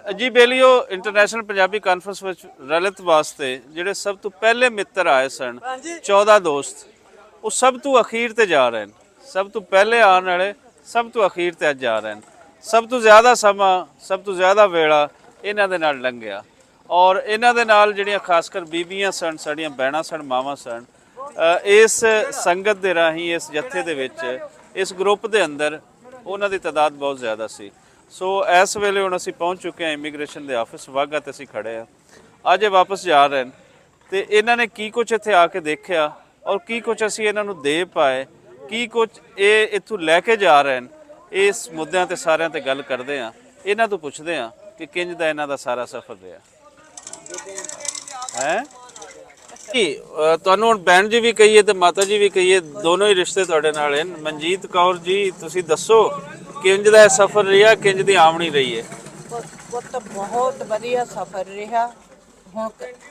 ਜੀ ਬੇਲੀਓ international Punjabi conference ਵਿੱਚ ਰਲਤ ਵਾਸਤੇ ਜਿਹੜੇ ਸਭ ਤੋਂ ਪਹਿਲੇ ਮਿੱਤਰ ਆਏ ਸਨ 14 ਦੋਸਤ, ਉਹ ਸਭ ਤੋਂ ਅਖੀਰ ਤੇ ਜਾ ਰਹੇ ਨੇ। ਸਭ ਤੋਂ ਪਹਿਲੇ ਆਉਣ ਵਾਲੇ ਸਭ ਤੋਂ ਅਖੀਰ ਤੇ ਅੱਜ ਜਾ ਰਹੇ ਨੇ। ਸਭ ਤੋਂ ਜ਼ਿਆਦਾ ਸਮਾਂ, ਸਭ ਤੋਂ ਜ਼ਿਆਦਾ ਵੇਲਾ ਇਹਨਾਂ ਦੇ ਨਾਲ ਲੰਘਿਆ। ਔਰ ਇਹਨਾਂ ਦੇ ਨਾਲ ਜਿਹੜੀਆਂ ਖਾਸ ਕਰ ਬੀਬੀਆਂ ਸਨ, ਸਾਡੀਆਂ ਭੈਣਾਂ ਸਨ, ਮਾਵਾਂ ਸਨ, ਇਸ ਸੰਗਤ ਦੇ ਰਾਹੀਂ, ਇਸ ਜੱਥੇ ਦੇ ਵਿੱਚ, ਇਸ ਗਰੁੱਪ ਦੇ ਅੰਦਰ ਉਹਨਾਂ ਦੀ ਤਾਦਾਦ ਬਹੁਤ ਜ਼ਿਆਦਾ ਸੀ। ਸੋ ਇਸ ਵੇਲੇ ਹੁਣ ਅਸੀਂ ਪਹੁੰਚ ਚੁੱਕੇ ਹਾਂ ਇਮੀਗ੍ਰੇਸ਼ਨ ਦੇ ਆਫਿਸ ਵਾਘਾ ਤੇ ਅਸੀਂ ਖੜੇ ਹਾਂ। ਅੱਜ ਇਹ ਵਾਪਸ ਜਾ ਰਹੇ ਨੇ ਤੇ ਇਹਨਾਂ ਨੇ ਕੀ ਕੁਝ ਇੱਥੇ ਆ ਕੇ ਦੇਖਿਆ ਔਰ ਕੀ ਕੁਝ ਅਸੀਂ ਇਹਨਾਂ ਨੂੰ ਦੇ ਪਾਏ, ਕੀ ਕੁਝ ਇਹ ਇੱਥੋਂ ਲੈ ਕੇ ਜਾ ਰਹੇ ਨੇ, ਇਸ ਮੁੱਦਿਆਂ ਤੇ ਸਾਰਿਆਂ ਤੇ ਗੱਲ ਕਰਦੇ ਹਾਂ। ਇਹਨਾਂ ਤੋਂ ਪੁੱਛਦੇ ਹਾਂ ਕਿ ਕਿੰਜ ਦਾ ਇਹਨਾਂ ਦਾ ਸਾਰਾ ਸਫ਼ਰ ਰਿਹਾ ਹੈ। ਜੀ ਤੁਹਾਨੂੰ ਹੁਣ ਭੈਣ ਜੀ ਵੀ ਕਹੀਏ ਤੇ ਮਾਤਾ ਜੀ ਵੀ ਕਹੀਏ, ਦੋਨੋਂ ਹੀ ਰਿਸ਼ਤੇ ਤੁਹਾਡੇ ਨਾਲ ਹਨ। ਮਨਜੀਤ ਕੌਰ ਜੀ, ਤੁਸੀਂ ਦੱਸੋ ਕਿੰਜ ਦਾ ਸਫ਼ਰ ਰਿਹਾ, ਕਿੰਜ ਦੀ ਆਮਣੀ ਰਹੀ ਹੈ? ਪੁੱਤ ਬਹੁਤ ਵਧੀਆ ਸਫ਼ਰ ਰਿਹਾ। ਹੁਣ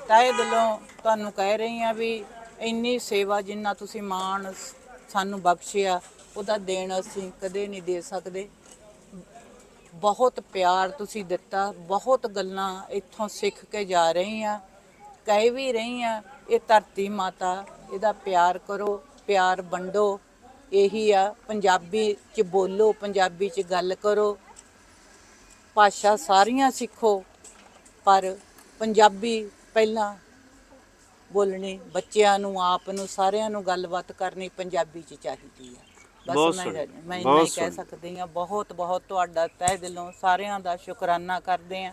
ਤਹਿ ਦਿਲੋਂ ਤੁਹਾਨੂੰ ਕਹਿ ਰਹੀ ਹਾਂ ਵੀ ਇੰਨੀ ਸੇਵਾ ਜਿੰਨਾ ਤੁਸੀਂ ਮਾਣ ਸਾਨੂੰ ਬਖਸ਼ਿਆ, ਉਹਦਾ ਦੇਣ ਅਸੀਂ ਕਦੇ ਨਹੀਂ ਦੇ ਸਕਦੇ। ਬਹੁਤ ਪਿਆਰ ਤੁਸੀਂ ਦਿੱਤਾ, ਬਹੁਤ ਗੱਲਾਂ ਇੱਥੋਂ ਸਿੱਖ ਕੇ ਜਾ ਰਹੀ ਹਾਂ, ਕਹਿ ਵੀ ਰਹੀ ਹਾਂ। ਇਹ ਧਰਤੀ ਮਾਤਾ, ਇਹਦਾ ਪਿਆਰ ਕਰੋ, ਪਿਆਰ ਵੰਡੋ। ਇਹੀ ਆ, ਪੰਜਾਬੀ 'ਚ ਬੋਲੋ, ਪੰਜਾਬੀ 'ਚ ਗੱਲ ਕਰੋ। ਭਾਸ਼ਾ ਸਾਰੀਆਂ ਸਿੱਖੋ, ਪਰ ਪੰਜਾਬੀ ਪਹਿਲਾਂ ਬੋਲਣੀ। ਬੱਚਿਆਂ ਨੂੰ, ਆਪ ਨੂੰ, ਸਾਰਿਆਂ ਨੂੰ ਗੱਲਬਾਤ ਕਰਨੀ ਪੰਜਾਬੀ 'ਚ ਚਾਹੀਦੀ ਆ। ਬਸ ਮੈਂ ਇੰਨਾ ਹੀ ਕਹਿ ਸਕਦੀ ਹਾਂ। ਬਹੁਤ ਬਹੁਤ ਤੁਹਾਡਾ ਤਹਿ ਦਿਲੋਂ ਸਾਰਿਆਂ ਦਾ ਸ਼ੁਕਰਾਨਾ ਕਰਦੇ ਹਾਂ।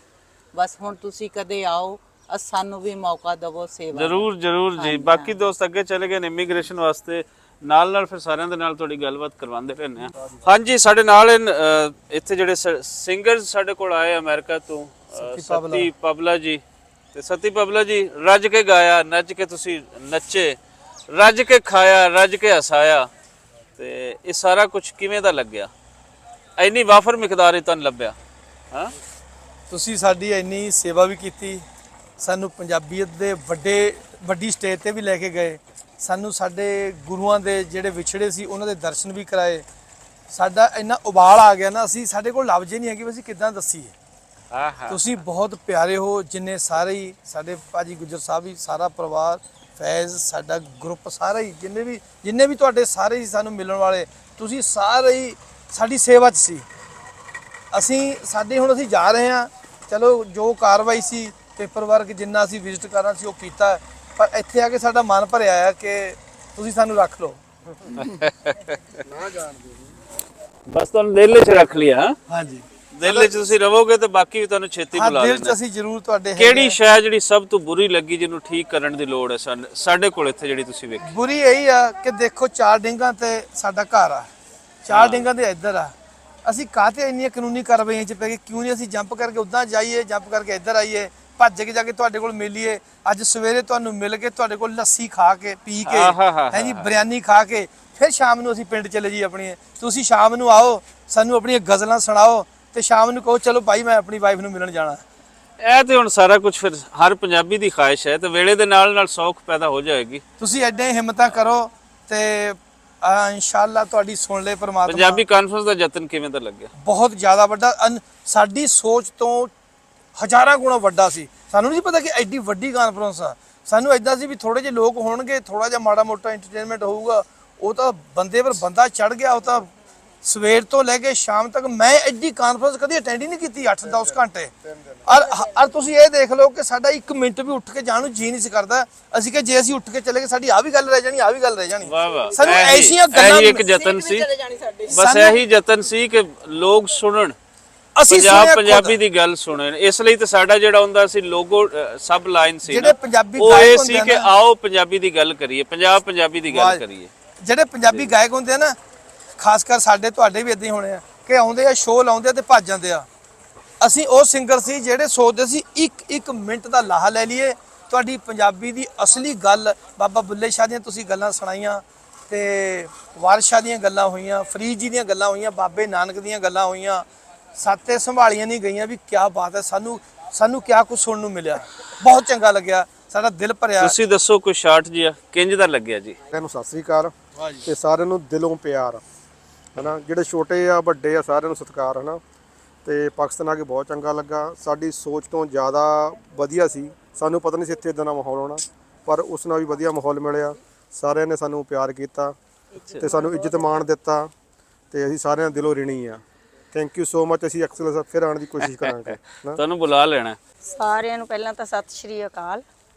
ਬਸ ਹੁਣ ਤੁਸੀਂ ਕਦੇ ਆਓ, ਸਾਨੂੰ ਵੀ ਮੌਕਾ ਦੇਵੋ ਸੇਵਾ। ਜ਼ਰੂਰ ਜ਼ਰੂਰ ਜੀ। ਬਾਕੀ ਦੋਸਤ ਅੱਗੇ ਚਲੇ ਗਏ ਨੇ ਇਮੀਗ੍ਰੇਸ਼ਨ ਵਾਸਤੇ, ਨਾਲ ਫਿਰ ਸਾਰਿਆਂ ਦੇ ਨਾਲ ਤੁਹਾਡੀ ਗੱਲਬਾਤ ਕਰਵਾਉਂਦੇ ਰਹਿੰਦੇ ਹਾਂ। ਹਾਂਜੀ, ਸਾਡੇ ਨਾਲ ਇੱਥੇ ਜਿਹੜੇ ਸਿੰਗਰਸ ਸਾਡੇ ਕੋਲ ਆਏ ਅਮਰੀਕਾ ਤੋਂ, ਸਤੀ ਪਬਲਾ ਜੀ। ਤੇ ਸਤੀ ਪਬਲਾ ਜੀ, ਰੱਜ ਕੇ ਗਾਇਆ, ਨੱਚ ਕੇ ਤੁਸੀਂ ਨੱਚੇ, ਰੱਜ ਕੇ ਖਾਇਆ, ਰੱਜ ਕੇ ਹਸਾਇਆ, ਤੇ ਇਹ ਸਾਰਾ ਕੁਝ ਕਿਵੇਂ ਦਾ ਲੱਗਿਆ? ਇੰਨੀ ਵਾਫਰ ਮਿਕਦਾਰ ਹੀ ਤੁਹਾਨੂੰ ਲੱਭਿਆ? ਹਾਂ, ਤੁਸੀਂ ਸਾਡੀ ਇੰਨੀ ਸੇਵਾ ਵੀ ਕੀਤੀ, ਸਾਨੂੰ ਪੰਜਾਬੀਅਤ ਦੇ ਵੱਡੀ ਸਟੇਜ ਤੇ ਵੀ ਲੈ ਕੇ ਗਏ, ਸਾਨੂੰ ਸਾਡੇ ਗੁਰੂਆਂ ਦੇ ਜਿਹੜੇ ਵਿਛੜੇ ਸੀ ਉਹਨਾਂ ਦੇ ਦਰਸ਼ਨ ਵੀ ਕਰਾਏ। ਸਾਡਾ ਇੰਨਾ ਉਬਾਲ ਆ ਗਿਆ ਨਾ, ਸਾਡੇ ਕੋਲ ਲਫ਼ਜ਼ ਨਹੀਂ ਹੈਗੇ ਵੀ ਅਸੀਂ ਕਿੱਦਾਂ ਦੱਸੀਏ। ਤੁਸੀਂ ਬਹੁਤ ਪਿਆਰੇ ਹੋ। ਜਿੰਨੇ ਸਾਰੇ ਹੀ ਸਾਡੇ ਭਾਜੀ ਗੁੱਜਰ ਸਾਹਿਬ ਵੀ, ਸਾਰਾ ਪਰਿਵਾਰ, ਫੈਜ਼, ਸਾਡਾ ਗਰੁੱਪ ਸਾਰਾ ਹੀ, ਜਿੰਨੇ ਵੀ ਤੁਹਾਡੇ ਸਾਰੇ ਹੀ ਸਾਨੂੰ ਮਿਲਣ ਵਾਲੇ, ਤੁਸੀਂ ਸਾਰੇ ਹੀ ਸਾਡੀ ਸੇਵਾ 'ਚ ਸੀ। ਹੁਣ ਅਸੀਂ ਜਾ ਰਹੇ ਹਾਂ। ਚਲੋ ਜੋ ਕਾਰਵਾਈ ਸੀ, ਪੇਪਰ ਵਰਕ ਜਿੰਨਾ ਅਸੀਂ ਵਿਜ਼ਿਟ ਕਰਨਾ ਸੀ ਉਹ ਕੀਤਾ, ਪਰ ਇੱਥੇ ਆ ਕੇ ਸਾਡਾ ਮਨ ਭਰਿਆ ਆ ਕਿ ਤੁਸੀਂ ਸਾਨੂੰ ਰੱਖ ਲਓ। ਬਸ ਤੁਹਾਨੂੰ ਦਿਲ 'ਚ ਰੱਖ ਲਿਆ। ਹਾਂਜੀ, ਦਿਲ 'ਚ ਤੁਸੀਂ ਰਹੋਗੇ ਤੇ ਬਾਕੀ ਵੀ ਤੁਹਾਨੂੰ ਛੇਤੀ ਬੁਲਾ ਲੈਣਾ। ਦਿਲ 'ਚ ਅਸੀਂ ਜ਼ਰੂਰ ਤੁਹਾਡੇ। ਕਿਹੜੀ ਸ਼ੈ ਜਿਹੜੀ ਸਭ ਤੋਂ ਬੁਰੀ ਲੱਗੀ, ਜਿਹਨੂੰ ਠੀਕ ਕਰਨ ਦੀ ਲੋੜ ਹੈ ਸਾਡੇ ਕੋਲ ਇੱਥੇ, ਜਿਹੜੀ ਤੁਸੀਂ ਵੇਖੀ? ਬੁਰੀ ਇਹੀ ਆ ਕਿ ਦੇਖੋ, 4 ਡਿੰਗਾਂ ਤੇ ਸਾਡਾ ਘਰ ਆ, 4 ਡਿੰਗਾਂ ਦੇ ਇੱਧਰ ਆ। ਅਸੀਂ ਕਾਹਤੇ ਇੰਨੀਆਂ ਕਾਨੂੰਨੀ ਕਾਰਵਾਈਆਂ 'ਚ ਪੈ ਗਏ? ਕਿਉਂ ਨਹੀਂ ਅਸੀਂ ਜੰਪ ਕਰਕੇ ਉੱਦਾਂ ਜਾਈਏ, ਜੰਪ ਕਰਕੇ ਇੱਧਰ ਆਈਏ, ਭੱਜ ਕੇ ਜਾ ਕੇ ਤੁਹਾਡੇ ਕੋਲ ਮਿਲੀਏ। ਅੱਜ ਸਵੇਰੇ ਤੁਹਾਨੂੰ ਮਿਲ ਕੇ, ਤੁਹਾਡੇ ਕੋਲ ਲੱਸੀ ਖਾ ਕੇ, ਪੀ ਕੇ, ਹੈ ਜੀ, ਬਿਰਿਆਨੀ ਖਾ ਕੇ, ਫਿਰ ਸ਼ਾਮ ਨੂੰ ਅਸੀਂ ਪਿੰਡ ਚਲੇ ਜੀ ਆਪਣੀ। ਤੁਸੀਂ ਸ਼ਾਮ ਨੂੰ ਆਓ, ਸਾਨੂੰ ਆਪਣੀਆਂ ਗਜ਼ਲਾਂ ਸੁਣਾਓ, ਤੇ ਸ਼ਾਮ ਨੂੰ ਕਹੋ ਚਲੋ ਭਾਈ ਮੈਂ ਆਪਣੀ ਵਾਈਫ ਨੂੰ ਮਿਲਣ ਜਾਣਾ। ਇਹ ਤੇ ਹੁਣ ਸਾਰਾ ਕੁਝ ਫਿਰ ਹਰ ਪੰਜਾਬੀ ਦੀ ਖਾਹਿਸ਼ ਹੈ, ਤੇ ਵੇਲੇ ਦੇ ਨਾਲ ਨਾਲ ਸੌਖ ਪੈਦਾ ਹੋ ਜਾਏਗੀ। ਤੁਸੀਂ ਐਡੇ ਹਿੰਮਤਾਂ ਕਰੋ ਤੇ ਇਨਸ਼ਾਅੱਲਾ ਤੁਹਾਡੀ ਸੁਣ ਲੈ ਪਰਮਾਤਮਾ। ਪੰਜਾਬੀ ਕਾਨਫਰੰਸ ਦਾ ਯਤਨ ਕਿਵੇਂ ਦਾ ਲੱਗਿਆ? ਬਹੁਤ ਜ਼ਿਆਦਾ ਵੱਡਾ, ਸਾਡੀ ਸੋਚ ਤੋਂ ਹਜ਼ਾਰਾਂ ਗੁਣਾ ਵੱਡਾ ਸੀ। ਸਾਨੂੰ ਨਹੀਂ ਪਤਾ ਕਿ ਐਡੀ ਵੱਡੀ ਕਾਨਫਰੰਸ ਆ। ਸਾਨੂੰ ਇਦਾਂ ਸੀ ਵੀ ਥੋੜੇ ਜਿਹੇ ਲੋਕ ਹੋਣਗੇ, ਥੋੜਾ ਜਿਹਾ ਮਾੜਾ ਮੋਟਾ ਐਂਟਰਟੇਨਮੈਂਟ ਹੋਊਗਾ। ਉਹ ਤਾਂ ਬੰਦੇ ਪਰ ਬੰਦਾ ਚੜ ਗਿਆ। ਉਹ ਤਾਂ ਸਵੇਰ ਤੋਂ ਲੈ ਕੇ ਸ਼ਾਮ ਤੱਕ, ਮੈਂ ਐਡੀ ਕਾਨਫਰੰਸ ਕਦੀ ਅਟੈਂਡ ਹੀ ਨਹੀਂ ਕੀਤੀ, 8-10 ਘੰਟੇ। ਔਰ ਤੁਸੀਂ ਇਹ ਦੇਖ ਲਓ ਕਿ ਸਾਡਾ 1 ਮਿੰਟ ਵੀ ਉੱਠ ਕੇ ਜਾਣ ਨੂੰ ਜੀ ਨਹੀਂ ਸੀ ਕਰਦਾ। ਅਸੀਂ ਕਿ ਜੇ ਅਸੀਂ ਉੱਠ ਕੇ ਚਲੇ ਗਏ, ਸਾਡੀ ਆਹ ਵੀ ਗੱਲ ਰਹਿ ਜਾਣੀ, ਆਹ ਵੀ ਗੱਲ ਰਹਿ ਜਾਣੀ। ਸਾਨੂੰ ਐਸੀਆਂ ਗੱਲਾਂ, ਇੱਕ ਯਤਨ ਸੀ, ਬਸ ਇਹੀ ਯਤਨ ਸੀ ਕਿ ਲੋਕ ਸੁਣਨ, ਪੰਜਾਬੀ ਦੀ ਗੱਲ ਸੁਣਨ। ਇਸ ਲਈ ਤਾਂ ਸਾਡਾ ਜਿਹੜਾ ਹੁੰਦਾ ਸੀ ਲੋਗੋ, ਸਬ ਲਾਈਨ ਸੀ, ਉਹ ਇਹ ਸੀ ਕਿ ਆਓ ਪੰਜਾਬੀ ਦੀ ਗੱਲ ਕਰੀਏ, ਪੰਜਾਬੀ ਦੀ ਗੱਲ ਕਰੀਏ। ਜਿਹੜੇ ਪੰਜਾਬੀ ਗਾਇਕ ਹੁੰਦੇ ਆ ਨਾ, ਖਾਸ ਕਰ ਸਾਡੇ, ਤੁਹਾਡੇ ਵੀ ਇਦਾਂ ਹੀ ਹੋਣੇ ਆ ਕਿ ਆਉਂਦੇ ਆ, ਸ਼ੋਅ ਲਾਉਂਦੇ ਆ ਤੇ ਭੱਜ ਜਾਂਦੇ ਆ। ਅਸੀਂ ਉਹ ਸਿੰਗਰ ਸੀ ਜਿਹੜੇ ਸੋਚਦੇ ਸੀ 1 ਮਿੰਟ ਦਾ ਲਾਹਾ ਲੈ ਲਈਏ। ਤੁਹਾਡੀ ਪੰਜਾਬੀ ਦੀ ਅਸਲੀ ਗੱਲ, ਬਾਬਾ ਬੁੱਲੇ ਸ਼ਾਹ ਦੀਆਂ ਤੁਸੀਂ ਗੱਲਾਂ ਸੁਣਾਈਆਂ, ਤੇ ਵਾਰਿਸ ਸ਼ਾਹ ਦੀਆਂ ਗੱਲਾਂ ਹੋਈਆਂ, ਫਰੀਦ ਜੀ ਦੀਆਂ ਗੱਲਾਂ ਹੋਈਆਂ, ਬਾਬੇ ਨਾਨਕ ਦੀਆਂ ਗੱਲਾਂ ਹੋਈਆਂ, ਸਾਤੇ ਸੰਭਾਲੀਆਂ ਨਹੀਂ ਗਈਆਂ। ਵੀ ਕਿਆ ਬਾਤ ਹੈ, ਸਾਨੂੰ ਕਿਆ ਕੁਝ ਸੁਣਨ ਨੂੰ ਮਿਲਿਆ। ਬਹੁਤ ਚੰਗਾ ਲੱਗਿਆ, ਸਾਡਾ ਦਿਲ ਭਰਿਆ। ਤੁਸੀਂ ਦੱਸੋ ਕੋਈ ਸ਼ਾਰਟ ਜਿਹਾ ਕਿੰਜ ਦਾ ਲੱਗਿਆ ਜੀ? ਇਹਨੂੰ ਸਤਿ ਸ੍ਰੀ ਅਕਾਲ ਤੇ ਸਾਰਿਆਂ ਨੂੰ ਦਿਲੋਂ ਪਿਆਰ, ਹਨਾ। ਜਿਹੜੇ ਛੋਟੇ ਆ, ਵੱਡੇ ਆ, ਸਾਰਿਆਂ ਨੂੰ ਸਤਿਕਾਰ, ਹਨਾ। ਤੇ ਪਾਕਿਸਤਾਨ ਆ ਕੇ ਬਹੁਤ ਚੰਗਾ ਲੱਗਾ। ਸਾਡੀ ਸੋਚ ਤੋਂ ਜ਼ਿਆਦਾ ਵਧੀਆ ਸੀ, ਸਾਨੂੰ ਪਤਾ ਨਹੀਂ ਸੀ ਇੱਥੇ ਇਦਾਂ ਦਾ ਮਾਹੌਲ ਹੋਣਾ, ਪਰ ਉਸ ਨਾਲ ਵੀ ਵਧੀਆ ਮਾਹੌਲ ਮਿਲਿਆ। ਸਾਰਿਆਂ ਨੇ ਸਾਨੂੰ ਪਿਆਰ ਕੀਤਾ ਤੇ ਸਾਨੂੰ ਇੱਜ਼ਤ ਮਾਣ ਦਿੱਤਾ ਤੇ ਅਸੀਂ ਸਾਰਿਆਂ ਦੇ ਦਿਲੋਂ ਰਿਣੀ ਆ। Thank you so much. ਅਸੀਂ ਐਕਸਲੈਂਸ ਫਿਰ ਆਉਣ ਦੀ ਕੋਸ਼ਿਸ਼ ਕਰਾਂਗੇ। ਤੁਹਾਨੂੰ ਬੁਲਾ ਲੈਣਾ। ਸਾਰਿਆਂ ਨੂੰ ਪਹਿਲਾਂ ਤਾਂ ਸਤਿ ਸ਼੍ਰੀ ਅਕਾਲ।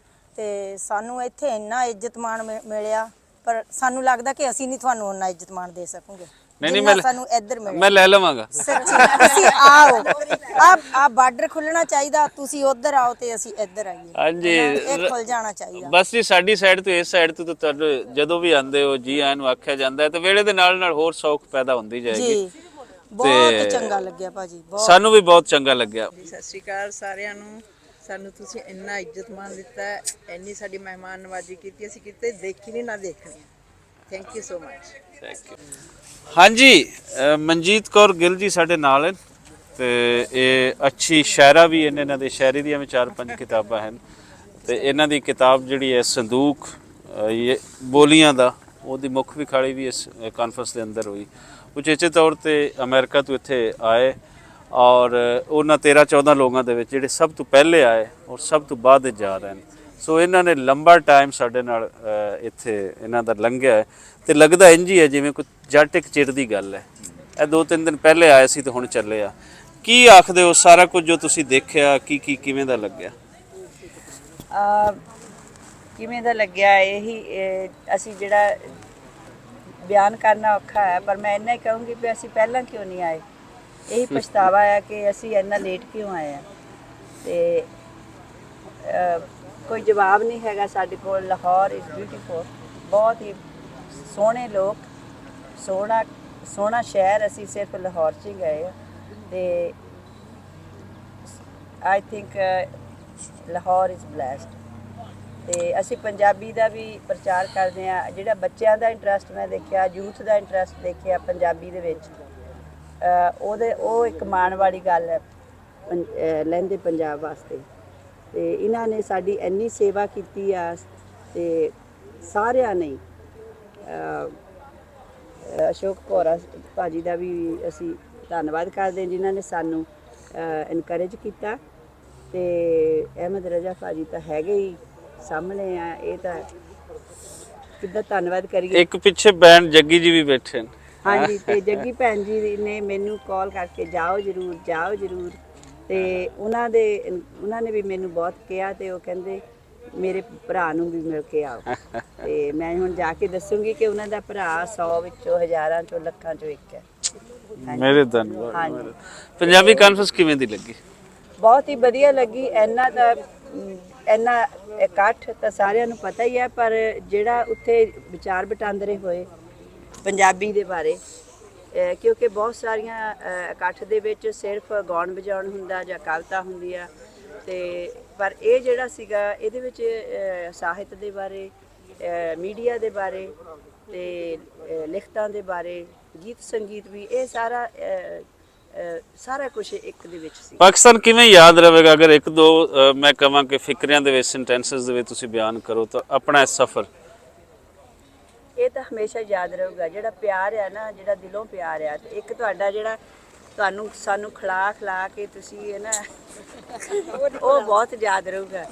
ਤੇ ਸਾਨੂੰ ਇੱਥੇ ਇੰਨਾ ਇੱਜ਼ਤ ਮਾਣ ਮਿਲਿਆ, ਪਰ ਸਾਨੂੰ ਲੱਗਦਾ ਕਿ ਅਸੀਂ ਨਹੀਂ ਤੁਹਾਨੂੰ ਉਹਨਾਂ ਇੱਜ਼ਤ ਮਾਣ ਦੇ ਸਕੂਗੇ ਨਹੀਂ ਜਿੰਨਾ ਸਾਨੂੰ ਇੱਧਰ ਮਿਲਿਆ। ਮੈਂ ਲੈ ਲਵਾਂਗਾ। ਸੱਚੀ ਤੁਸੀਂ ਆਓ, ਆ ਬਾਰਡਰ ਖੁੱਲਣਾ ਚਾਹੀਦਾ, ਤੁਸੀਂ ਉੱਧਰ ਆਓ ਤੇ ਅਸੀਂ ਇੱਧਰ ਆਈਏ। ਹਾਂਜੀ, ਇਹ ਖੁੱਲ ਜਾਣਾ ਚਾਹੀਦਾ। ਬਸ ਜੀ ਸਾਡੀ ਸਾਈਡ ਤੋਂ ਇਸ ਸਾਈਡ ਤੋਂ ਤੁਹਾਨੂੰ ਜਦੋਂ ਵੀ ਆਉਂਦੇ ਹੋ ਜੀ ਆਇਆਂ ਨੂੰ ਆਖਿਆ ਜਾਂਦਾ ਹੈ ਤੇ ਵੇਲੇ ਦੇ ਨਾਲ ਨਾਲ ਹੋਰ ਸੌਖ ਪੈਦਾ ਹੁੰਦੀ ਜਾਏਗੀ। ਜੀ ਬਹੁਤ ਚੰਗਾ ਲੱਗਿਆ ਭਾਜੀ, ਬਹੁਤ। ਸਾਨੂੰ ਵੀ ਬਹੁਤ ਚੰਗਾ ਲੱਗਿਆ। ਸਤਿ ਸ਼੍ਰੀ ਅਕਾਲ ਸਾਰਿਆਂ ਨੂੰ। ਸਾਨੂੰ ਤੁਸੀਂ ਇੰਨਾ ਇੱਜ਼ਤ ਮਾਣ ਦਿੱਤਾ, ਇੰਨੀ ਸਾਡੀ ਮਹਿਮਾਨ ਨਵਾਜ਼ੀ ਕੀਤੀ, ਅਸੀਂ ਕਿਤੇ ਦੇਖੀ ਨਹੀਂ ਨਾ ਦੇਖਣੀ। Thank you so much. Thank you. ਹਾਂਜੀ, ਮਨਜੀਤ ਕੌਰ ਗਿੱਲ ਜੀ ਸਾਡੇ ਨਾਲ ਹਨ ਤੇ ਇਹ ਅੱਛੀ ਸ਼ਾਇਰਾ ਵੀ ਇਹਨਾਂ ਦੇ ਸ਼ਾਇਰੀ ਦੀਆਂ ਵੀ 4-5 ਕਿਤਾਬਾਂ ਹਨ ਤੇ ਇਹਨਾਂ ਦੀ ਕਿਤਾਬ ਜਿਹੜੀ ਹੈ ਸੰਦੂਕ ਇਹ ਬੋਲੀਆਂ ਦਾ, ਉਹਦੀ ਮੁੱਖ ਵਿਖਾਲੀ ਵੀ ਇਸ ਕਾਨਫਰੰਸ ਦੇ ਅੰਦਰ ਹੋਈ। ਉਚੇਚੇ ਤੌਰ ਤੇ ਅਮਰੀਕਾ ਤੋਂ ਇੱਥੇ ਆਏ ਔਰ ਉਹਨਾਂ 13-14 ਲੋਕਾਂ ਦੇ ਵਿੱਚ ਜਿਹੜੇ ਸਭ ਤੋਂ ਪਹਿਲੇ ਆਏ ਔਰ ਸਭ ਤੋਂ ਬਾਅਦ ਜਾ ਰਹੇ ਨੇ। ਸੋ ਇਹਨਾਂ ਨੇ ਲੰਬਾ ਟਾਈਮ ਸਾਡੇ ਨਾਲ ਇੱਥੇ ਇਹਨਾਂ ਦਾ ਲੰਘਿਆ ਹੈ ਤੇ ਲੱਗਦਾ ਇੰਝ ਹੀ ਹੈ ਜਿਵੇਂ ਕੋਈ ਜੱਟ ਇੱਕ ਚਿਰ ਦੀ ਗੱਲ ਹੈ। ਇਹ 2-3 ਦਿਨ ਪਹਿਲੇ ਆਏ ਸੀ ਤੇ ਹੁਣ ਚੱਲੇ ਆ। ਕੀ ਆਖਦੇ ਹੋ ਸਾਰਾ ਕੁਝ ਜੋ ਤੁਸੀਂ ਦੇਖਿਆ, ਕਿਵੇਂ ਦਾ ਲੱਗਿਆ? ਕਿਵੇਂ ਦਾ ਲੱਗਿਆ ਇਹੀ ਅਸੀਂ ਜਿਹੜਾ ਬਿਆਨ ਕਰਨਾ ਔਖਾ ਹੈ, ਪਰ ਮੈਂ ਇੰਨਾ ਹੀ ਕਹੂੰਗੀ ਵੀ ਅਸੀਂ ਪਹਿਲਾਂ ਕਿਉਂ ਨਹੀਂ ਆਏ। ਇਹੀ ਪਛਤਾਵਾ ਹੈ ਕਿ ਅਸੀਂ ਇੰਨਾ ਲੇਟ ਕਿਉਂ ਆਏ ਆ। ਤੇ ਕੋਈ ਜਵਾਬ ਨਹੀਂ ਹੈਗਾ ਸਾਡੇ ਕੋਲ। ਲਾਹੌਰ ਇਜ਼ ਬਿਊਟੀਫੁਲ, ਬਹੁਤ ਹੀ ਸੋਹਣੇ ਲੋਕ, ਸੋਹਣਾ ਸ਼ਹਿਰ। ਅਸੀਂ ਸਿਰਫ ਲਾਹੌਰ 'ਚ ਹੀ ਗਏ ਆ ਤੇ I think Lahore is blessed. ਤੇ ਅਸੀਂ ਪੰਜਾਬੀ ਦਾ ਵੀ ਪ੍ਰਚਾਰ ਕਰਦੇ ਆ। ਜਿਹੜਾ ਬੱਚਿਆਂ ਦਾ ਇੰਟਰਸਟ ਮੈਂ ਦੇਖਿਆ, ਯੂਥ ਦਾ ਇੰਟਰਸਟ ਦੇਖਿਆ ਪੰਜਾਬੀ ਦੇ ਵਿੱਚ, ਉਹ ਇੱਕ ਮਾਣ ਵਾਲੀ ਗੱਲ ਹੈ ਲਹਿੰਦੇ ਪੰਜਾਬ ਵਾਸਤੇ। ਤੇ ਇਹਨਾਂ ਨੇ ਸਾਡੀ ਇੰਨੀ ਸੇਵਾ ਕੀਤੀ ਆ ਤੇ ਸਾਰਿਆਂ ਨੇ। ਅਸ਼ੋਕ ਭੋਰਾ ਭਾਜੀ ਦਾ ਵੀ ਅਸੀਂ ਧੰਨਵਾਦ ਕਰਦੇ ਹਾਂ ਜਿਨ੍ਹਾਂ ਨੇ ਸਾਨੂੰ ਇਨਕਰੇਜ ਕੀਤਾ। ਤੇ ਅਹਿਮਦ ਰਜ਼ਾ ਭਾਜੀ ਤਾਂ ਹੈਗੇ ਹੀ ਸਾਹਮਣੇ ਆ, ਇਹ ਤਾਂ ਕਿੱਦਾਂ ਧੰਨਵਾਦ ਕਰੀਏ। ਇੱਕ ਪਿੱਛੇ ਬੈਂਡ ਜੱਗੀ ਜੀ ਵੀ ਬੈਠੇ ਨੇ। ਹਾਂਜੀ, ਤੇ ਜੱਗੀ ਭੈਣ ਜੀ ਨੇ ਮੈਨੂੰ ਕਾਲ ਕਰਕੇ ਜਾਓ ਜ਼ਰੂਰ। ਤੇ ਉਹਨਾਂ ਨੇ ਵੀ ਮੈਨੂੰ ਬਹੁਤ ਕਿਹਾ ਤੇ ਉਹ ਕਹਿੰਦੇ ਮੇਰੇ ਭਰਾ ਨੂੰ ਵੀ ਮਿਲ ਕੇ ਆਓ। ਤੇ ਮੈਂ ਹੁਣ ਜਾ ਕੇ ਦੱਸੂਗੀ ਕਿ ਉਹਨਾਂ ਦਾ ਭਰਾ 100 ਵਿੱਚੋਂ, ਹਜ਼ਾਰਾਂ ਚੋਂ, ਲੱਖਾਂ ਚੋਂ ਇੱਕ ਹੈ। ਮੇਰੇ ਧੰਨਵਾਦ। ਪੰਜਾਬੀ ਕਾਨਫਰੰਸ ਕਿਵੇਂ ਦੀ ਲੱਗੀ? ਬਹੁਤ ਹੀ ਵਧੀਆ ਲੱਗੀ। ਇੰਨਾ ਇਕੱਠ ਤਾਂ ਸਾਰਿਆਂ ਨੂੰ ਪਤਾ ਹੀ ਹੈ, ਪਰ ਜਿਹੜਾ ਉੱਥੇ ਵਿਚਾਰ ਵਟਾਂਦਰੇ ਹੋਏ ਪੰਜਾਬੀ ਦੇ ਬਾਰੇ, ਕਿਉਂਕਿ ਬਹੁਤ ਸਾਰੀਆਂ ਇਕੱਠ ਦੇ ਵਿੱਚ ਸਿਰਫ ਗਾਉਣ ਵਜਾਉਣ ਹੁੰਦਾ ਜਾਂ ਕਵਿਤਾ ਹੁੰਦੀ ਆ, ਤੇ ਪਰ ਇਹ ਜਿਹੜਾ ਸੀਗਾ ਇਹਦੇ ਵਿੱਚ ਸਾਹਿਤ ਦੇ ਬਾਰੇ, ਮੀਡੀਆ ਦੇ ਬਾਰੇ ਤੇ ਲਿਖਤਾਂ ਦੇ ਬਾਰੇ, ਗੀਤ ਸੰਗੀਤ ਵੀ, ਇਹ ਸਾਰਾ ਕੁਝ ਇੱਕ ਦੇ ਵਿੱਚ ਸੀ। ਪਾਕਿਸਤਾਨ ਕਿਵੇਂ ਯਾਦ ਰਹੇਗਾ? ਅਗਰ ਇੱਕ ਦੋ ਮੈਂ ਕਹਾਂ ਕਿ ਫਿਕਰਿਆਂ ਦੇ ਵਿੱਚ, ਸੈਂਟੈਂਸਸ ਦੇ ਵਿੱਚ ਤੁਸੀਂ ਬਿਆਨ ਕਰੋ ਤਾਂ ਆਪਣਾ ਇਹ ਸਫ਼ਰ। ਇਹ ਤਾਂ ਹਮੇਸ਼ਾ ਯਾਦ ਰਹੂਗਾ ਜਿਹੜਾ ਪਿਆਰ ਆ ਨਾ, ਜਿਹੜਾ ਦਿਲੋਂ ਪਿਆਰ ਆ। ਤੇ ਇੱਕ ਤੁਹਾਡਾ ਜਿਹੜਾ ਸਾਨੂੰ ਖਿਲਾ ਕੇ ਤੁਸੀਂ ਇਹ ਨਾ ਉਹ ਬਹੁਤ ਯਾਦ ਰਹੂਗਾ।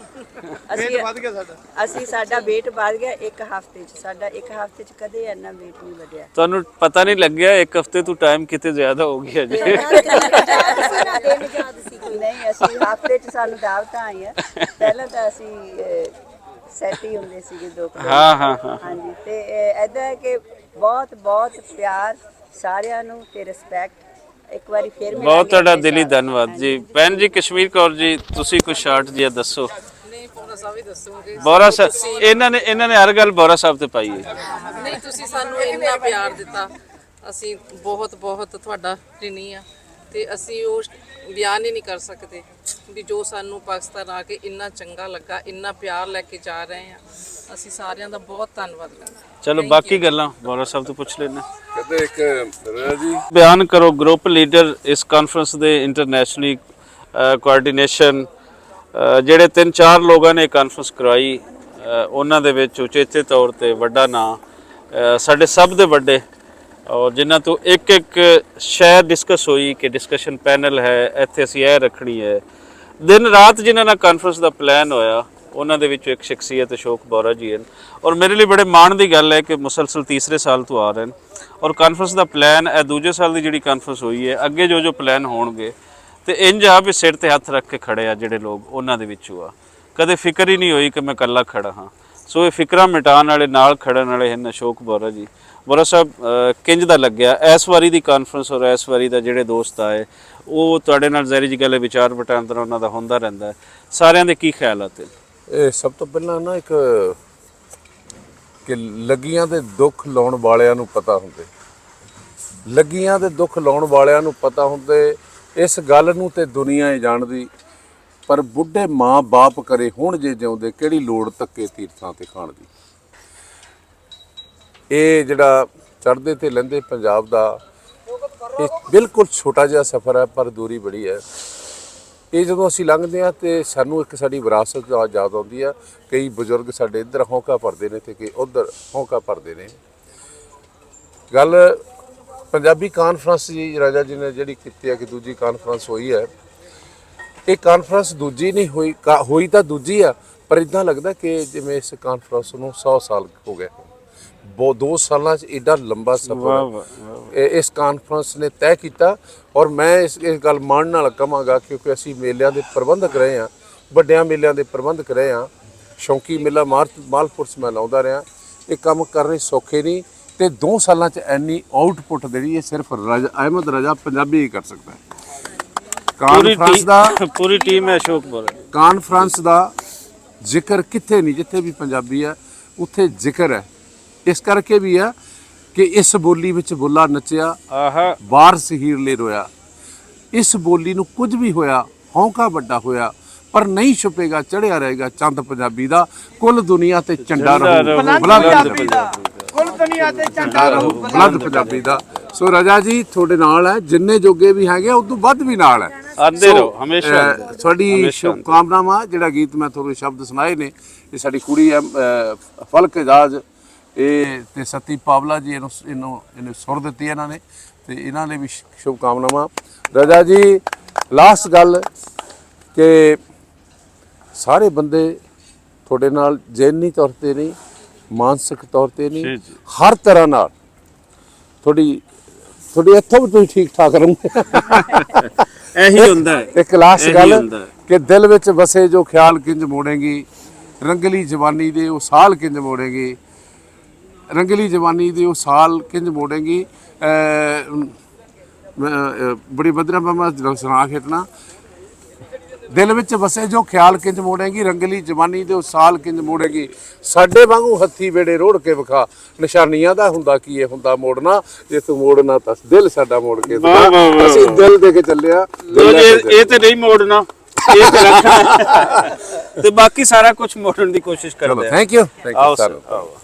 ਸਾਡਾ weight ਵੱਧ ਗਿਆ ਇੱਕ ਹਫ਼ਤੇ 'ਚ। ਸਾਡਾ ਇੱਕ ਹਫ਼ਤੇ 'ਚ ਕਦੇ ਇੰਨਾ weight ਨਹੀਂ ਵਧਿਆ। ਤੁਹਾਨੂੰ ਪਤਾ ਨਹੀਂ ਲੱਗਿਆ ਇੱਕ ਹਫ਼ਤੇ ਤੋਂ ਟਾਈਮ ਕਿਤੇ ਜ਼ਿਆਦਾ ਹੋ ਗਿਆ ਜੀ? ਨਹੀਂ, ਅਸੀਂ ਹਫ਼ਤੇ 'ਚ ਸਾਨੂੰ ਦਾਵਤਾਂ ਆਈਆਂ। ਪਹਿਲਾਂ ਤਾਂ ਅਸੀਂ ਸੈਟ ਹੀ ਹੁੰਦੇ ਸੀਗੇ 2 ਹਾਂ। ਹਾਂਜੀ, ਤੇ ਇੱਦਾਂ ਹੈ ਕਿ ਬਹੁਤ ਪਿਆਰ ਸਾਰਿਆਂ ਨੂੰ ਤੇ ਰਿਸਪੈਕਟ। ਇੱਕ ਵਾਰੀ ਫਿਰ ਬਹੁਤ ਤੁਹਾਡਾ ਦਿਲੀ ਧੰਨਵਾਦ ਜੀ। ਭੈਣ ਜੀ ਕਸ਼ਮੀਰ ਕੌਰ ਜੀ, ਤੁਸੀਂ ਕੁਝ ਸ਼ਾਰਟ ਜਿਹਾ ਦੱਸੋ। ਨਹੀਂ, ਬੋਰਾ ਸਾਹਿਬ ਹੀ ਦੱਸੋਗੇ। ਬੋਰਾ ਸਾਹਿਬ, ਇਹਨਾਂ ਨੇ ਹਰ ਗੱਲ ਬੋਰਾ ਸਾਹਿਬ ਤੇ ਪਾਈ ਹੈ। ਨਹੀਂ, ਤੁਸੀਂ ਸਾਨੂੰ ਇੰਨਾ ਪਿਆਰ ਦਿੱਤਾ, ਅਸੀਂ ਬਹੁਤ ਤੁਹਾਡਾ ಋਣੀ ਆ ਤੇ ਅਸੀਂ ਉਹ ਬਿਆਨ ਹੀ ਨਹੀਂ ਕਰ ਸਕਦੇ ਵੀ ਜੋ ਸਾਨੂੰ ਪਾਕਿਸਤਾਨ ਆ ਕੇ ਇੰਨਾ ਚੰਗਾ ਲੱਗਾ, ਇੰਨਾ ਪਿਆਰ ਲੈ ਕੇ ਜਾ ਰਹੇ ਆ। ਅਸੀਂ ਸਾਰਿਆਂ ਦਾ ਬਹੁਤ ਧੰਨਵਾਦ ਕਰਦੇ। ਚਲੋ ਬਾਕੀ ਗੱਲਾਂ ਬੋਰਾ ਸਾਹਿਬ ਤੋਂ ਪੁੱਛ ਲੈਣਾ। ਕਹਿੰਦੇ ਇੱਕ ਜੀ ਬਿਆਨ ਕਰੋ, ਗਰੁੱਪ ਲੀਡਰ ਇਸ ਕਾਨਫਰੰਸ ਦੇ ਇੰਟਰਨੈਸ਼ਨਲੀ ਕੋਆਰਡੀਨੇਸ਼ਨ ਜਿਹੜੇ 3-4 ਲੋਕਾਂ ਨੇ ਕਾਨਫਰੰਸ ਕਰਵਾਈ, ਉਹਨਾਂ ਦੇ ਵਿੱਚ ਉਚੇਚੇ ਤੌਰ ਤੇ ਵੱਡਾ ਨਾਂ ਸਾਡੇ ਸਭ ਦੇ ਵੱਡੇ ਔਰ ਜਿਨ੍ਹਾਂ ਤੋਂ ਇੱਕ ਇੱਕ ਸ਼ੈ ਡਿਸਕਸ ਹੋਈ ਕਿ ਡਿਸਕਸ਼ਨ ਪੈਨਲ ਹੈ, ਇੱਥੇ ਅਸੀਂ ਇਹ ਰੱਖਣੀ ਹੈ। ਦਿਨ ਰਾਤ ਜਿਨ੍ਹਾਂ ਨਾਲ ਕਾਨਫਰੰਸ ਦਾ ਪਲਾਨ ਹੋਇਆ ਉਹਨਾਂ ਦੇ ਵਿੱਚੋਂ ਇੱਕ ਸ਼ਖਸੀਅਤ ਅਸ਼ੋਕ ਬੋਰਾ ਜੀ ਹਨ। ਔਰ ਮੇਰੇ ਲਈ ਬੜੇ ਮਾਣ ਦੀ ਗੱਲ ਹੈ ਕਿ ਮੁਸਲਸਲ ਤੀਸਰੇ ਸਾਲ ਤੋਂ ਆ ਰਹੇ ਹਨ ਔਰ ਕਾਨਫਰੰਸ ਦਾ ਪਲਾਨ ਇਹ ਦੂਜੇ ਸਾਲ ਦੀ ਜਿਹੜੀ ਕਾਨਫਰੰਸ ਹੋਈ ਹੈ, ਅੱਗੇ ਜੋ ਪਲਾਨ ਹੋਣਗੇ ਤੇ ਇੰਜ ਆ ਵੀ ਸਿਰ ਤੇ ਹੱਥ ਰੱਖ ਕੇ ਖੜੇ ਆ ਜਿਹੜੇ ਲੋਕ, ਉਹਨਾਂ ਦੇ ਵਿੱਚੋਂ ਆ। ਕਦੇ ਫਿਕਰ ਹੀ ਨਹੀਂ ਹੋਈ ਕਿ ਮੈਂ ਇਕੱਲਾ ਖੜਾ ਹਾਂ। ਸੋ ਇਹ ਫਿਕਰਾਂ ਮਿਟਾਉਣ ਵਾਲੇ, ਨਾਲ ਖੜਨ ਵਾਲੇ ਹਨ ਅਸ਼ੋਕ ਬੋਰਾ ਜੀ। ਬੋਰਾ ਸਾਹਿਬ, ਕਿੰਜ ਦਾ ਲੱਗਿਆ ਇਸ ਵਾਰੀ ਦੀ ਕਾਨਫਰੰਸ ਔਰ ਇਸ ਵਾਰੀ ਦਾ ਜਿਹੜੇ ਦੋਸਤ ਆਏ ਉਹ ਤੁਹਾਡੇ ਨਾਲ ਜ਼ਾਹਿਰ ਜੀ ਗੱਲ ਹੈ ਵਿਚਾਰ ਵਟਾਂਦਰਾ ਉਹਨਾਂ ਦਾ ਹੁੰਦਾ ਰਹਿੰਦਾ ਹੈ, ਸਾਰਿਆਂ ਦੇ ਕੀ ਖਿਆਲਾਤ ਹੈ? ਇਹ ਸਭ ਤੋਂ ਪਹਿਲਾਂ ਨਾ ਇੱਕ ਕਿ ਲੱਗੀਆਂ ਦੇ ਦੁੱਖ ਲਾਉਣ ਵਾਲਿਆਂ ਨੂੰ ਪਤਾ ਹੁੰਦੇ, ਲੱਗੀਆਂ ਦੇ ਦੁੱਖ ਲਾਉਣ ਵਾਲਿਆਂ ਨੂੰ ਪਤਾ ਹੁੰਦੇ। ਇਸ ਗੱਲ ਨੂੰ ਤੇ ਦੁਨੀਆ ਹੀ ਜਾਣਦੀ, ਪਰ ਬੁੱਢੇ ਮਾਂ ਬਾਪ ਕਰੇ ਹੁਣ ਜੇ ਜਿਉਂਦੇ ਕਿਹੜੀ ਲੋੜ ਧੱਕੇ ਤੀਰਥਾਂ ਤੇ ਖਾਣ ਦੀ। ਇਹ ਜਿਹੜਾ ਚੜ੍ਹਦੇ ਤੇ ਲਹਿੰਦੇ ਪੰਜਾਬ ਦਾ ਇਹ ਬਿਲਕੁਲ ਛੋਟਾ ਜਿਹਾ ਸਫ਼ਰ ਹੈ, ਪਰ ਦੂਰੀ ਬੜੀ ਹੈ। ਇਹ ਜਦੋਂ ਅਸੀਂ ਲੰਘਦੇ ਹਾਂ ਤੇ ਸਾਨੂੰ ਇੱਕ ਸਾਡੀ ਵਿਰਾਸਤ ਯਾਦ ਆਉਂਦੀ ਆ। ਕਈ ਬਜ਼ੁਰਗ ਸਾਡੇ ਇੱਧਰ ਹੌਂਕਾ ਭਰਦੇ ਨੇ ਤੇ ਕਈ ਉੱਧਰ ਹੌਂਕਾ ਭਰਦੇ ਨੇ। ਗੱਲ ਪੰਜਾਬੀ ਕਾਨਫਰੰਸ ਜੀ ਰਾਜਾ ਜੀ ਨੇ ਜਿਹੜੀ ਕੀਤੀ ਹੈ ਕਿ ਦੂਜੀ ਕਾਨਫਰੰਸ ਹੋਈ ਹੈ, ਇਹ ਕਾਨਫਰੰਸ ਦੂਜੀ ਨਹੀਂ ਹੋਈ, ਹੋਈ ਤਾਂ ਦੂਜੀ ਆ, ਪਰ ਇਦਾਂ ਲੱਗਦਾ ਕਿ ਜਿਵੇਂ ਇਸ ਕਾਨਫਰੰਸ ਨੂੰ 100 ਸਾਲ ਹੋ ਗਏ। 2 ਸਾਲਾਂ 'ਚ ਏਡਾ ਲੰਬਾ ਸਫ਼ਰ ਇਸ ਕਾਨਫਰੰਸ ਨੇ ਤੈਅ ਕੀਤਾ। ਔਰ ਮੈਂ ਇਸ ਗੱਲ ਮਾਣ ਨਾਲ ਕਹਾਂਗਾ ਕਿਉਂਕਿ ਅਸੀਂ ਮੇਲਿਆਂ ਦੇ ਪ੍ਰਬੰਧਕ ਰਹੇ ਹਾਂ, ਵੱਡਿਆਂ ਮੇਲਿਆਂ ਦੇ ਪ੍ਰਬੰਧਕ ਰਹੇ ਹਾਂ। ਸ਼ੌਂਕੀ ਮੇਲਾ ਮਾਲਪੁਰ 'ਚ ਮੈਂ ਲਾਉਂਦਾ ਰਿਹਾ। ਇਹ ਕੰਮ ਕਰਨੇ ਸੌਖੇ ਨਹੀਂ ਤੇ 2 ਸਾਲਾਂ 'ਚ ਇੰਨੀ ਆਊਟਪੁੱਟ ਜਿਹੜੀ ਇਹ ਸਿਰਫ ਅਹਿਮਦ ਰਜ਼ਾ ਪੰਜਾਬੀ ਹੀ ਕਰ ਸਕਦਾ ਹੈ। ਕਾਨਫਰੰਸ ਦਾ ਪੂਰੀ ਟੀਮ ਹੈ ਅਸ਼ੋਕ ਬੋਰਾ। ਕਾਨਫਰੰਸ ਦਾ ਜ਼ਿਕਰ ਕਿੱਥੇ ਨਹੀਂ, ਜਿੱਥੇ ਵੀ ਪੰਜਾਬੀ ਹੈ ਉੱਥੇ ਜ਼ਿਕਰ ਹੈ। ਇਸ ਕਰਕੇ ਵੀ ਆ ਕਿ ਇਸ ਬੋਲੀ ਵਿੱਚ ਬੁੱਲਾ ਨੱਚਿਆ, ਆਹਾ ਵਾਰਸ ਹੀਰਲੇ ਰੋਇਆ। ਇਸ ਬੋਲੀ ਨੂੰ ਕੁਝ ਵੀ ਹੋਇਆ, ਹੌਂਕਾ ਵੱਡਾ ਹੋਇਆ, ਪਰ ਨਹੀਂ ਛੁਪੇਗਾ, ਚੜਿਆ ਰਹੇਗਾ ਚੰਦ ਪੰਜਾਬੀ ਦਾ। ਕੁੱਲ ਦੁਨੀਆ ਤੇ ਝੰਡਾ ਰਹੂ ਬੁਲੰਦ ਪੰਜਾਬੀ ਦਾ, ਕੁੱਲ ਦੁਨੀਆ ਤੇ ਝੰਡਾ ਰਹੂ ਬੁਲੰਦ ਪੰਜਾਬੀ ਦਾ। ਸੋ ਰਜਾ ਜੀ ਤੁਹਾਡੇ ਨਾਲ ਹੈ, ਜਿੰਨੇ ਜੋਗੇ ਵੀ ਹੈਗੇ ਉਸ ਤੋਂ ਵੱਧ ਵੀ ਨਾਲ ਹੈ। ਆਂਦੇ ਰਹੋ ਹਮੇਸ਼ਾ। ਤੁਹਾਡੀ ਸ਼ੁਭਕਾਮਨਾਵਾਂ। ਜਿਹੜਾ ਗੀਤ ਮੈਂ ਤੁਹਾਨੂੰ ਸ਼ਬਦ ਸੁਣਾਏ ਨੇ, ਇਹ ਸਾਡੀ ਕੁੜੀ ਹੈ ਫਲਕ ਇਜਾਜ਼, ਇਹ ਤੇ ਸਤੀ ਪਾਵਲਾ ਜੀ ਇਹਨੂੰ ਸੁਰ ਦਿੱਤੀ ਇਹਨਾਂ ਨੇ, ਤੇ ਇਹਨਾਂ ਨੇ ਵੀ ਸ਼ੁਭਕਾਮਨਾਵਾਂ। ਰਜਾ ਜੀ ਲਾਸਟ ਗੱਲ ਕਿ ਸਾਰੇ ਬੰਦੇ ਤੁਹਾਡੇ ਨਾਲ ਜੈਨੀ ਤੌਰ ਤੇ ਨਹੀਂ, ਮਾਨਸਿਕ ਤੌਰ ਤੇ ਨਹੀਂ, ਹਰ ਤਰ੍ਹਾਂ ਨਾਲ ਤੁਹਾਡੀ ਇੱਥੋਂ ਵੀ ਤੁਸੀਂ ਠੀਕ ਠਾਕ ਰਹੋਗੇ। ਇਹੀ ਹੁੰਦਾ ਹੈ। ਇੱਕ ਲਾਸਟ ਗੱਲ ਕਿ ਦਿਲ ਵਿੱਚ ਵਸੇ ਜੋ ਖਿਆਲ ਕਿੰਜ ਮੋੜੇਗੀ, ਰੰਗਲੀ ਜਵਾਨੀ ਦੇ ਉਹ ਸਾਲ ਕਿੰਜ ਮੋੜੇਗੀ, ਰੰਗਲੀ ਜਵਾਨੀ ਦੇ ਉਹ ਸਾਲ ਕਿੰਜ ਮੋੜੇਗੀ। ਬੜੀ ਵਧੀਆ ਮੈਂ ਸੁਣਾ ਖੇਡਣਾ। ਦਿਲ ਵਿੱਚ ਵਸੇ ਜੋ ਖਿਆਲ ਕਿੰਜ ਮੋੜੇਗੀ, ਰੰਗਲੀ ਜਵਾਨੀ ਦੇ ਉਹ ਸਾਲ ਕਿੰਜ ਮੋੜੇਗੀ। ਸਾਡੇ ਵਾਂਗੂ ਹੱਥੀ ਵੇੜੇ ਰੋੜ ਕੇ ਵਿਖਾ, ਨਿਸ਼ਾਨੀਆਂ ਦਾ ਹੁੰਦਾ ਕੀ ਇਹ ਹੁੰਦਾ ਮੋੜਨਾ, ਜੇ ਤੂੰ ਮੋੜਨਾ ਤਾਂ ਦਿਲ ਸਾਡਾ ਮੋੜ ਕੇ ਦਿਖਾ। ਅਸੀਂ ਦਿਲ ਦੇ ਕੇ ਚੱਲਿਆ। ਇਹ ਤੇ ਨਹੀਂ ਮੋੜਨਾ, ਇਹ ਤੇ ਰੱਖਣਾ ਤੇ ਬਾਕੀ ਸਾਰਾ ਕੁਝ ਮੋੜਨ ਦੀ ਕੋਸ਼ਿਸ਼ ਕਰਦੇ ਆ। ਥੈਂਕ ਯੂ ਆਓ ਸਰ, ਆਓ।